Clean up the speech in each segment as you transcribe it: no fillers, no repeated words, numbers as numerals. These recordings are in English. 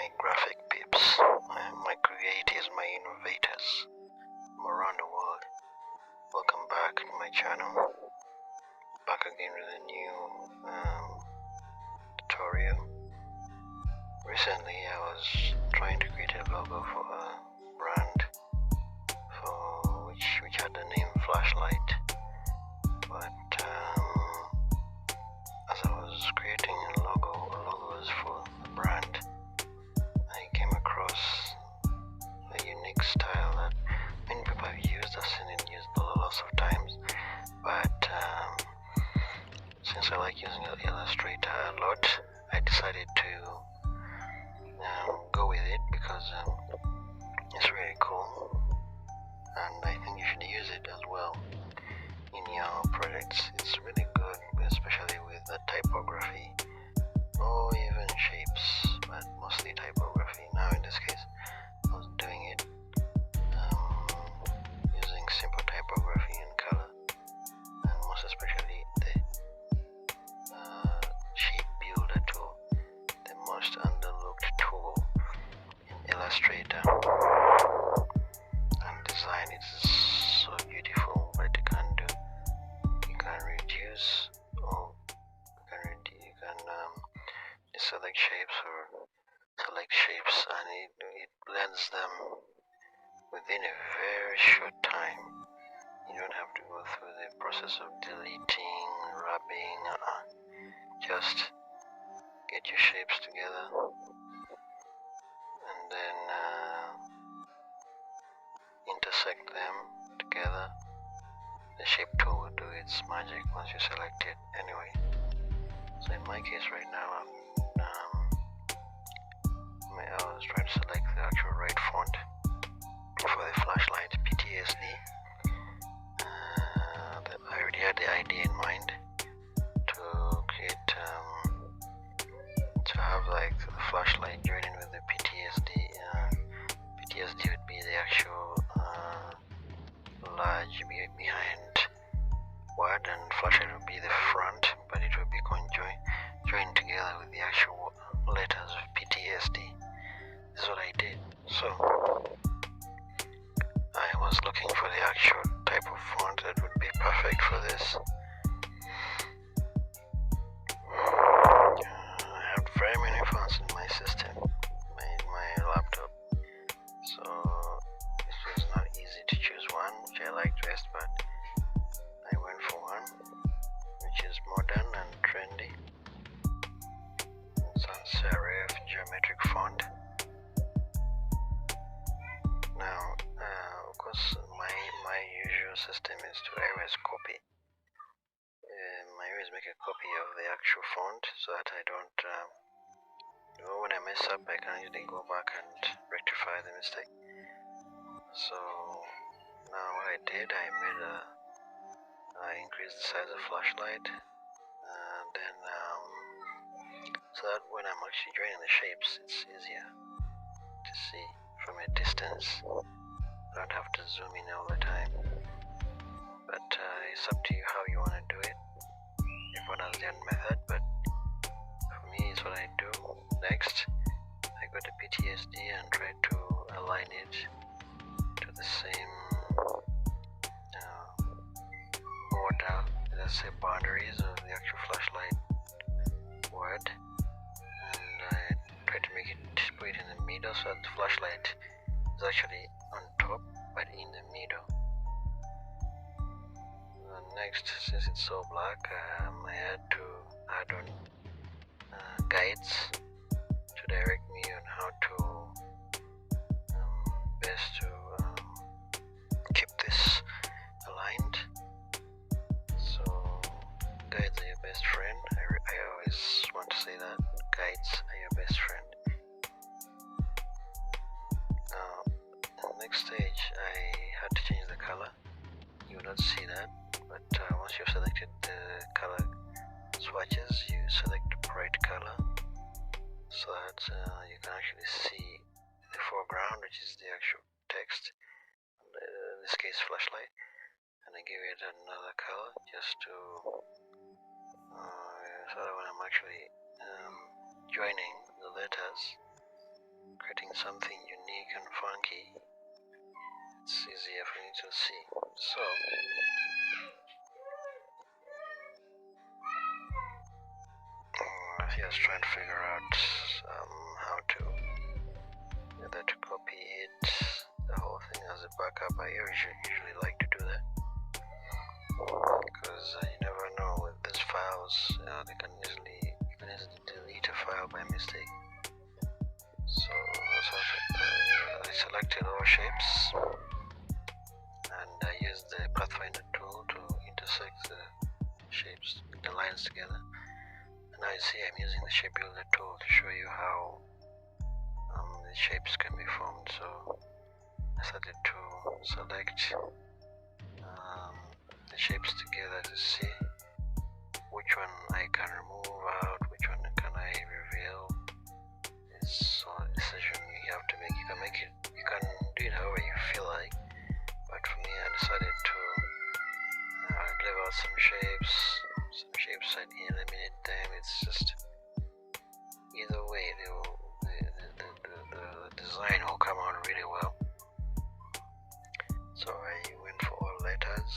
my graphic peeps, my creators, my innovators from around the world. Welcome back to my channel. Back again with a new tutorial. Recently I was trying to create a logo for a brand for which had the name Flashlight, but as I was creating logos for the brand, I came across a unique style that many people have used. I've seen it used lots of times, but since I like using Illustrator a lot, I decided to go with it because it's really cool, and I think you should use it as well in your projects. It's really good, especially with the typography or even shapes, but mostly typography. Now in this case I was doing it using simple typography and color, and most especially the shapebuildertool, the most underlooked tool in Illustrator. And design is so beautiful. What it can do, you can reduce, or you can select shapes and it blends them within a very short time. You don't have to go through the process of deleting, wrapping. Just get your shapes together, and then intersect them together. The shape tool will do its magic once you select it anyway. So in my case right now, I was trying to select the actual right font for the flashlight PTSD. I already had the idea in mind to create, to have like the flashlight joining with the PTSD. PTSD would be the actual large behind word, and flashlight would be the front, but it would be joined together with the actual letters of PTSD. This is what I did. So I was looking for the actual type of font that would be perfect for this. I have very many fonts in my system, my laptop, so it was not easy to choose one which I liked best, but I went for one which is modern and trendy. It's sans serif geometric font. Now, of course, my usual system is to always copy. I always make a copy of the actual font so that I don't, when I mess up, I can usually go back and rectify the mistake. So now what I did, I increased the size of flashlight, and then so that when I'm actually drawing the shapes, it's easier to see from a distance. I don't have to zoom in all the time, but it's up to you how you want to do it. Everyone has their method, but for me it's what I do. Next, I go to PTSD and try to align it to the same border, let's say boundaries of the actual flashlight word, and I try to make it, put it in the middle so that the flashlight is actually on top but in the middle. Next, since it's so black, I had to add on guides to direct me on how to best to keep this aligned. So guides are your best friend. I always want to say that guides are your best friend. Now, in the next stage, I had to change the color. You will not see that, but once you've selected the color swatches, you select the bright color so that you can actually see the foreground, which is the actual text, in this case flashlight, and I give it another color just to so that when I'm actually joining the letters, something unique and funky, it's easier for you to see. So I was trying to figure out how to either to copy it, the whole thing as a backup. I usually like to do that because you never know with these files, you can easily delete a file by mistake. So I selected all shapes and I used the Pathfinder tool to intersect the shapes, the lines together. And now you see I'm using the shape builder tool to show you how the shapes can be formed. So I started to select the shapes together to see which one I can remove out, which one can I reveal. It's a decision you have to make. You can do it however you feel like, but for me I decided to leave out some shapes I eliminate them. It's just either way the design will come out really well. So I went for all letters.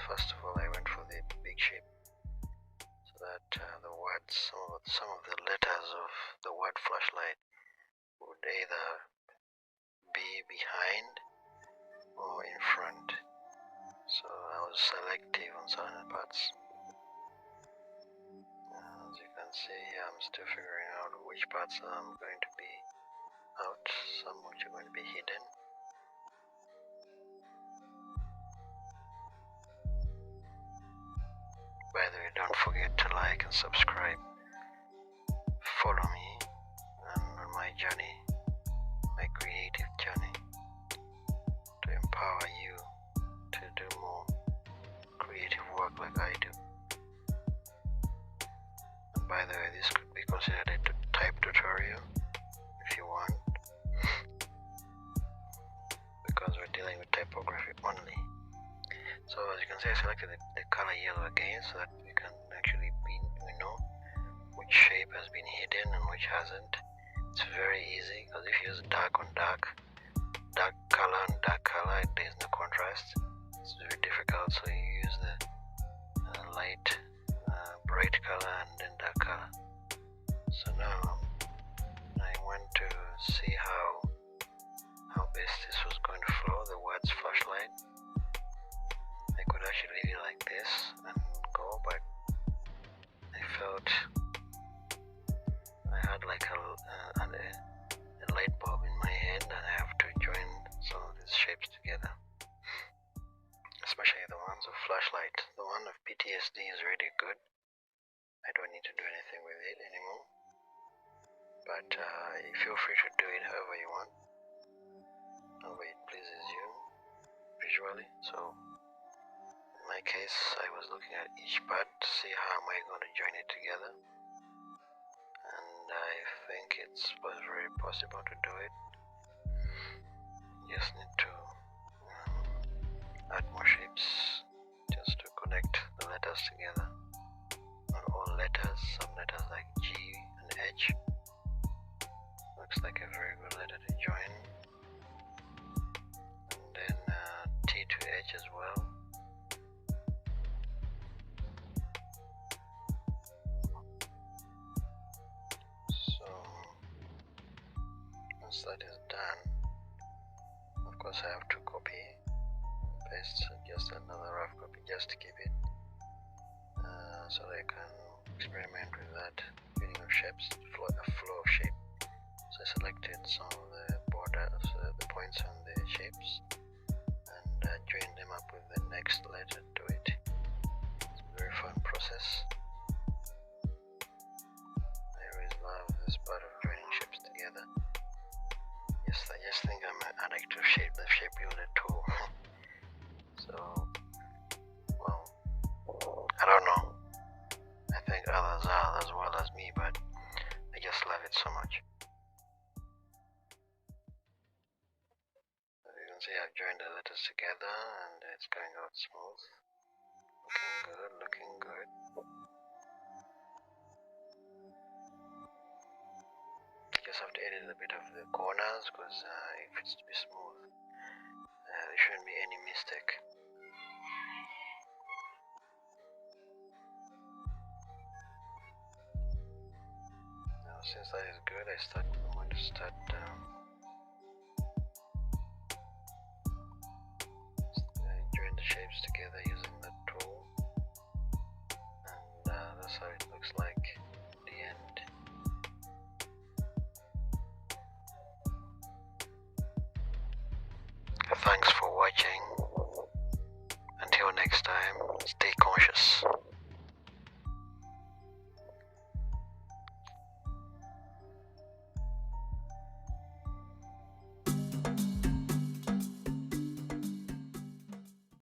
First of all, I went for the big shape, so that the words, some of the letters of the word flashlight would either be behind or in front. So I was selective on certain parts. As you can see, I'm still figuring out which parts I'm going to be out, some which are going to be hidden. By the way, don't forget to like and subscribe. Follow me on my journey, my creative journey, to empower you to do more creative work like I do. And by the way, this could be considered a type tutorial if you want, because we're dealing with typography only. So as you can see, I selected the color yellow again so that we can actually we know which shape has been hidden and which hasn't. It's very easy because if you use dark on dark, dark color on dark color, there's no contrast. It's very difficult, so you use the light, bright color and then dark color. So now I want to see how best this was going to flow, the words flashlight. I could actually leave it like this and go, but I felt I had like a light bulb in my head and I have to join some of these shapes together, especially the ones of flashlight. The one of PTSD is really good. I don't need to do anything with it anymore, but you feel free to do it however you want, however it pleases you visually. So in my case, I was looking at each part to see how am I going to join it together, and I think it was very possible to do it. You just need to add more shapes just to connect the letters together. Not all letters, some letters like G and H looks like a very good letter to join, and then T to H as well. So once that is done, of course I have to copy, paste just another rough copy just to keep it, so that I can experiment with that feeling of shapes, a flow of shape. So I selected some of the borders, the points on the shapes, and joined them up with the next letter to it. It's a very fun process. I always love this part of joining shapes together. Yes, I just think I'm an addict to the shape builder tool. So, well, I don't know. I think others are as well as me, but I just love it so much. As you can see, I've joined the letters together and it's going out smooth. Looking good, looking good. Just have to edit a bit of the corners because if it's to be smooth, there shouldn't be any mistake. Now since that is good, I'm going to start